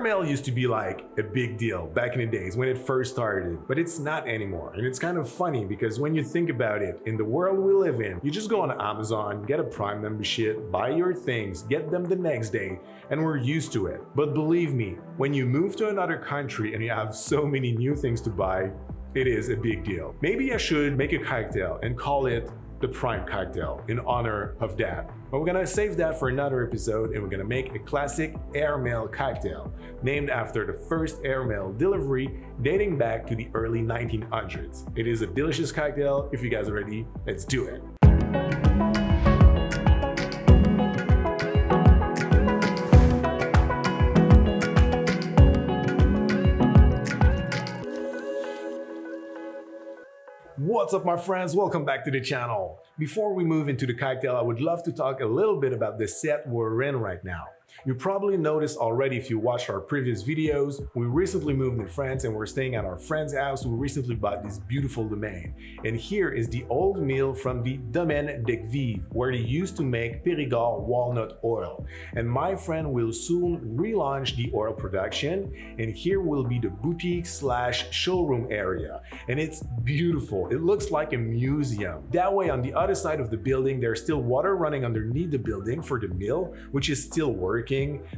Airmail used to be like a big deal back in the days when it first started, but it's not anymore. And it's kind of funny because when you think about it, in the world we live in, you just go on Amazon, get a Prime membership, buy your things, get them the next day, and we're used to it. But believe me, when you move to another country and you have so many new things to buy, it is a big deal. Maybe I should make a cocktail and call it the Prime cocktail in honor of that. But we're gonna save that for another episode, and we're gonna make a classic airmail cocktail named after the first airmail delivery dating back to the early 1900s. It is a delicious cocktail. If you guys are ready, let's do it. What's up, my friends? Welcome back to the channel. Before we move into the cocktail, I would love to talk a little bit about the set we're in right now. You probably noticed already if you watched our previous videos, we recently moved in France and we're staying at our friend's house who recently bought this beautiful domain. And here is the old mill from the Domaine des Vives, where they used to make Périgord walnut oil. And my friend will soon relaunch the oil production, and here will be the boutique slash showroom area. And it's beautiful. It looks like a museum. That way, on the other side of the building, there's still water running underneath the building for the mill, which is still working.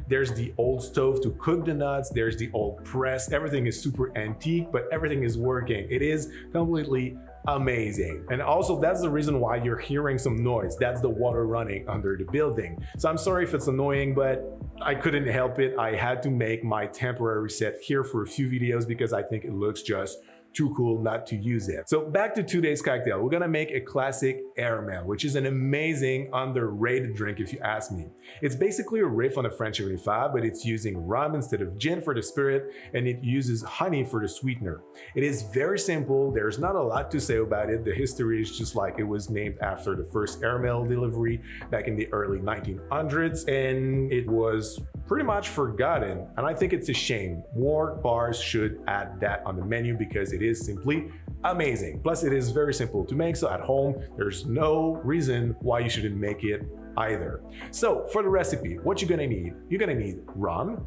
There's the old stove to cook the nuts. There's the old press. Everything is super antique, but everything is working. It is completely amazing. And also, that's the reason why you're hearing some noise. That's the water running under the building. So I'm sorry if it's annoying, but I couldn't help it. I had to make my temporary set here for a few videos because I think it looks just too cool not to use it. So back to today's cocktail. We're gonna make a classic airmail, which is an amazing underrated drink if you ask me. It's basically a riff on a French 75, but it's using rum instead of gin for the spirit, and it uses honey for the sweetener. It is very simple. There's not a lot to say about it. The history is just like it was named after the first airmail delivery back in the early 1900s, and it was pretty much forgotten. And I think it's a shame. More bars should add that on the menu because it is simply amazing. Plus, it is very simple to make, so at home, there's no reason why you shouldn't make it either. So for the recipe, what you're gonna need? You're gonna need rum.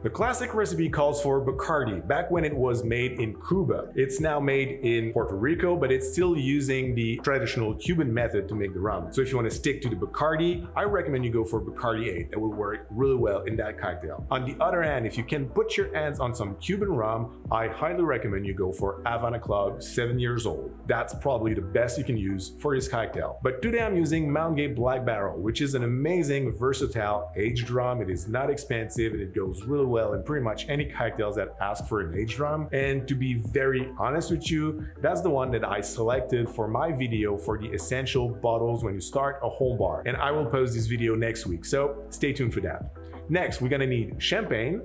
The classic recipe calls for Bacardi, back when it was made in Cuba. It's now made in Puerto Rico, but it's still using the traditional Cuban method to make the rum. So if you want to stick to the Bacardi, I recommend you go for Bacardi 8. It will work really well in that cocktail. On the other hand, if you can put your hands on some Cuban rum, I highly recommend you go for Havana Club 7 years old. That's probably the best you can use for this cocktail. But today I'm using Mount Gay Black Barrel, which is an amazing, versatile aged rum. It is not expensive and it goes really well in pretty much any cocktails that ask for an aged rum. And to be very honest with you, that's the one that I selected for my video for the essential bottles when you start a home bar. And I will post this video next week, so stay tuned for that. Next, we're gonna need champagne.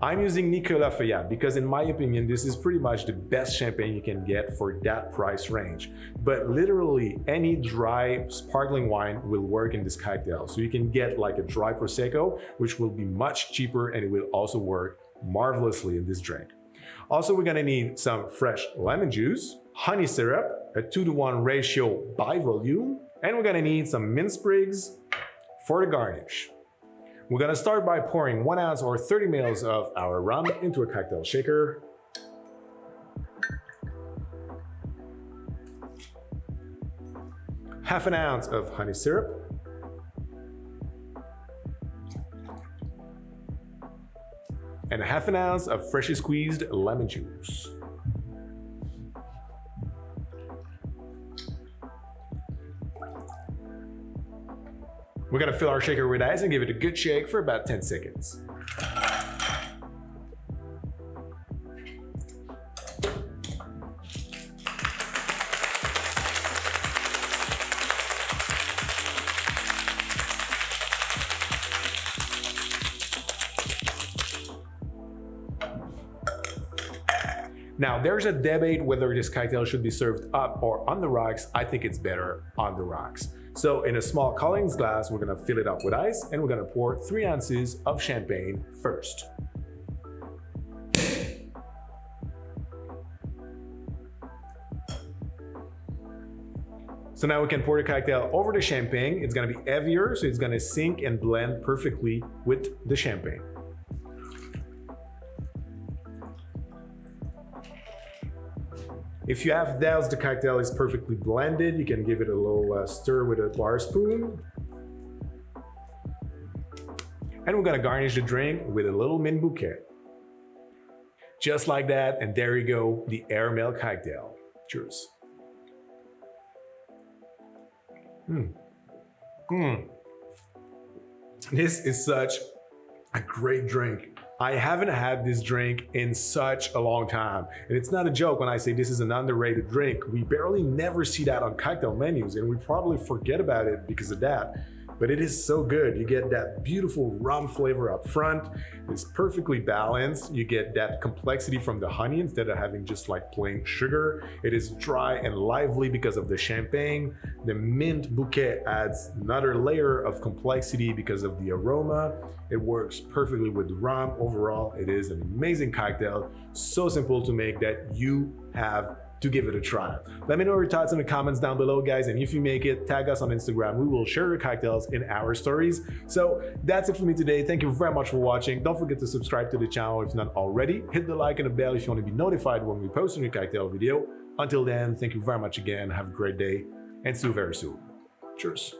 I'm using Nicolas Feuillat because in my opinion, this is pretty much the best champagne you can get for that price range. But literally any dry sparkling wine will work in this cocktail. So you can get like a dry Prosecco, which will be much cheaper and it will also work marvelously in this drink. Also, we're gonna need some fresh lemon juice, honey syrup, a 2-to-1 ratio by volume, and we're gonna need some mint sprigs for the garnish. We're gonna start by pouring 1 ounce or 30 ml of our rum into a cocktail shaker. Half an ounce of honey syrup. And half an ounce of freshly squeezed lemon juice. We're gonna fill our shaker with ice and give it a good shake for about 10 seconds. Now, there's a debate whether this cocktail should be served up or on the rocks. I think it's better on the rocks. So in a small Collins glass, we're gonna fill it up with ice and we're gonna pour 3 ounces of champagne first. So now we can pour the cocktail over the champagne. It's gonna be heavier, so it's gonna sink and blend perfectly with the champagne. If you have doubts the cocktail is perfectly blended, you can give it a little stir with a bar spoon. And we're gonna garnish the drink with a little mint bouquet. Just like that, and there you go, the air milk cocktail. Cheers. This is such a great drink. I haven't had this drink in such a long time. And it's not a joke when I say this is an underrated drink. We barely never see that on cocktail menus, and we probably forget about it because of that. But it is so good. You get that beautiful rum flavor up front. It's perfectly balanced. You get that complexity from the honey instead of having just like plain sugar. It is dry and lively because of the champagne. The mint bouquet adds another layer of complexity because of the aroma. It works perfectly with the rum. Overall, it is an amazing cocktail. So simple to make that you have to give it a try. Let me know your thoughts in the comments down below, guys, and if you make it, tag us on Instagram. We will share your cocktails in our stories. So that's it for me today. Thank you very much for watching. Don't forget to subscribe to the channel if not already. Hit the like and the bell if you want to be notified when we post a new cocktail video. Until then, thank you very much again. Have a great day and see you very soon. Cheers.